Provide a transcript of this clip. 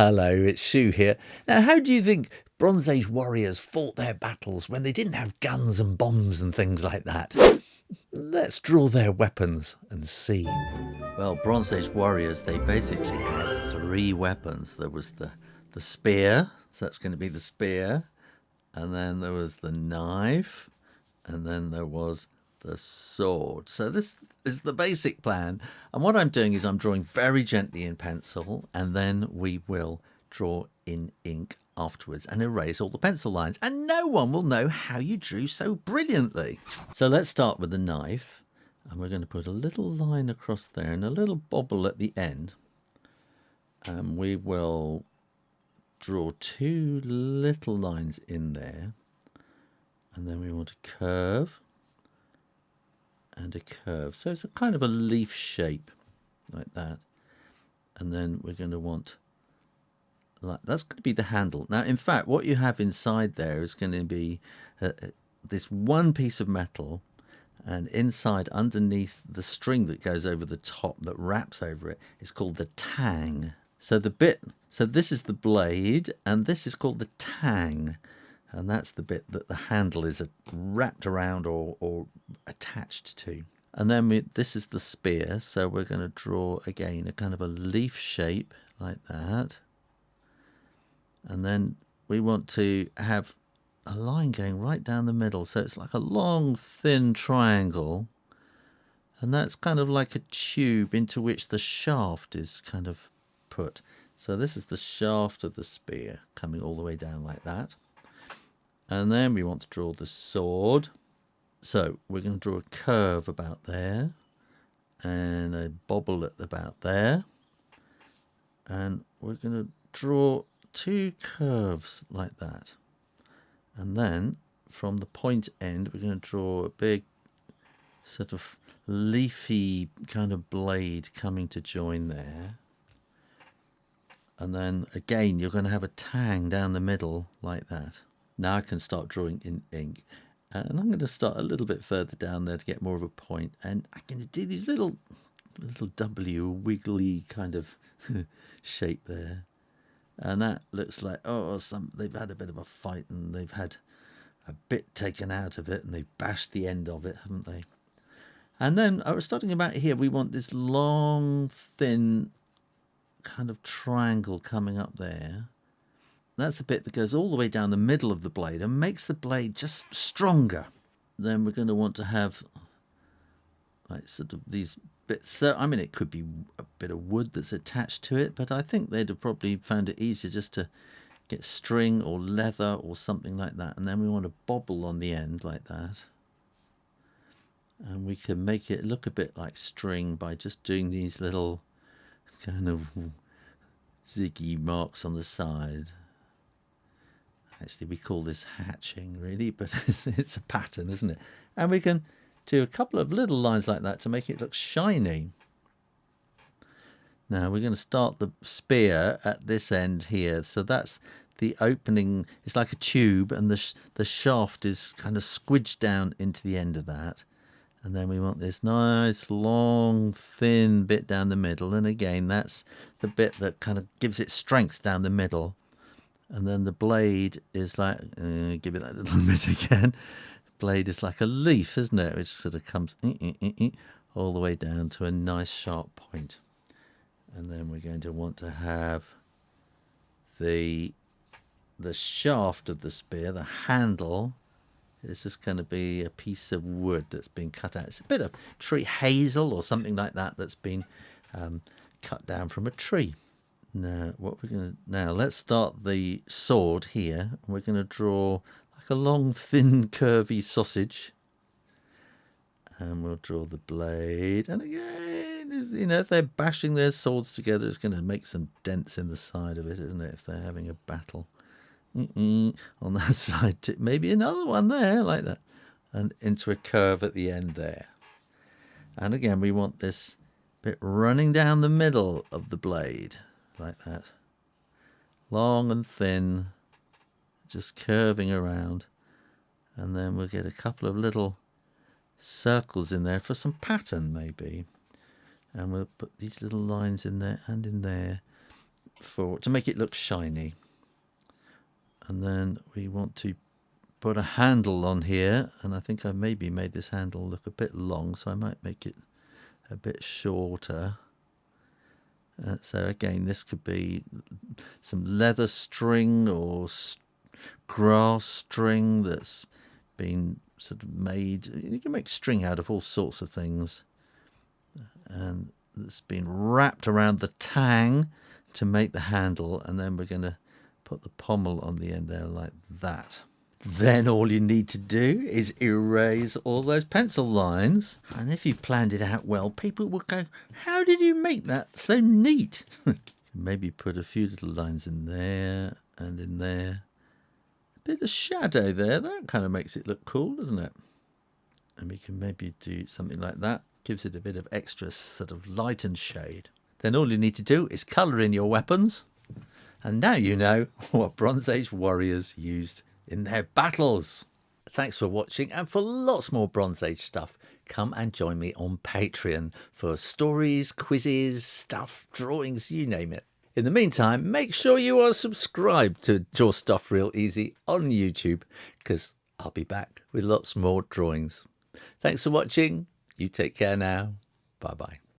Hello, it's Shu here. Now, how do you think Bronze Age warriors fought their battles when they didn't have guns and bombs and things like that? Let's draw their weapons and see. Well, Bronze Age warriors, they basically had three weapons. There was the spear, so that's going to be the spear, and then there was the knife, and then there was the sword. So this is the basic plan. And what I'm doing is I'm drawing very gently in pencil, and then we will draw in ink afterwards and erase all the pencil lines. And no one will know how you drew so brilliantly. So let's start with the knife. And we're going to put a little line across there and a little bobble at the end. And we will draw two little lines in there. And then we want a curve and a curve. So it's a kind of a leaf shape like that. And then we're going to want, that's going to be the handle. Now, in fact, what you have inside there is going to be this one piece of metal. And inside, underneath the string that goes over the top, that wraps over it, is called the tang. So this is the blade, and this is called the tang. And that's the bit that the handle is wrapped around or attached to. And then this is the spear, so we're going to draw, again, a kind of a leaf shape like that. And then we want to have a line going right down the middle, so it's like a long thin triangle, and that's kind of like a tube into which the shaft is kind of put. So this is the shaft of the spear coming all the way down like that. And then we want to draw the sword, so we're going to draw a curve about there and a bobble at about there, and we're going to draw two curves like that. And then from the point end, we're going to draw a big sort of leafy kind of blade coming to join there. And then again, you're going to have a tang down the middle like that. Now I can start drawing in ink. And I'm going to start a little bit further down there to get more of a point. And I'm going to do these little W wiggly kind of shape there. And that looks like, they've had a bit of a fight and they've had a bit taken out of it and they've bashed the end of it, haven't they? And then I was starting about here, we want this long, thin kind of triangle coming up there. That's the bit that goes all the way down the middle of the blade and makes the blade just stronger. Then we're going to want to have like sort of these bits. So, I mean, it could be a bit of wood that's attached to it, but I think they'd have probably found it easier just to get string or leather or something like that. And then we want a bobble on the end like that. And we can make it look a bit like string by just doing these little kind of ziggy marks on the side. Actually, we call this hatching, really, but it's a pattern, isn't it? And we can do a couple of little lines like that to make it look shiny. Now, we're going to start the spear at this end here. So that's the opening. It's like a tube, and the shaft is kind of squidged down into the end of that. And then we want this nice, long, thin bit down the middle. And again, that's the bit that kind of gives it strength down the middle. And then the blade is like, give it that little bit again. Blade is like a leaf, isn't it? Which sort of comes all the way down to a nice sharp point. And then we're going to want to have the shaft of the spear, the handle, is just going to be a piece of wood that's been cut out. It's a bit of tree hazel or something like that that's been cut down from a tree. Now, let's start the sword here. We're going to draw like a long, thin, curvy sausage. And we'll draw the blade. And again, if they're bashing their swords together, it's going to make some dents in the side of it, isn't it, if they're having a battle. On that side, too. Maybe another one there, like that. And into a curve at the end there. And again, we want this bit running down the middle of the blade. Like that, long and thin, just curving around, and then we'll get a couple of little circles in there for some pattern maybe, and we'll put these little lines in there and in there, to make it look shiny. And then we want to put a handle on here, and I think I maybe made this handle look a bit long, so I might make it a bit shorter. So again, this could be some leather string or grass string that's been sort of made. You can make string out of all sorts of things, and it's been wrapped around the tang to make the handle, and then we're going to put the pommel on the end there like that. Then all you need to do is erase all those pencil lines, and if you planned it out well, people will go, how did you make that so neat? Maybe put a few little lines in there and in there. A bit of shadow there, that kind of makes it look cool, doesn't it? And we can maybe do something like that, gives it a bit of extra sort of light and shade. Then all you need to do is colour in your weapons, and now you know what Bronze Age warriors used in their battles. Thanks for watching, and for lots more Bronze Age stuff, come and join me on Patreon for stories, quizzes, stuff, drawings, you name it. In the meantime, make sure you are subscribed to Draw Stuff Real Easy on YouTube, because I'll be back with lots more drawings. Thanks for watching. You take care now. Bye-bye.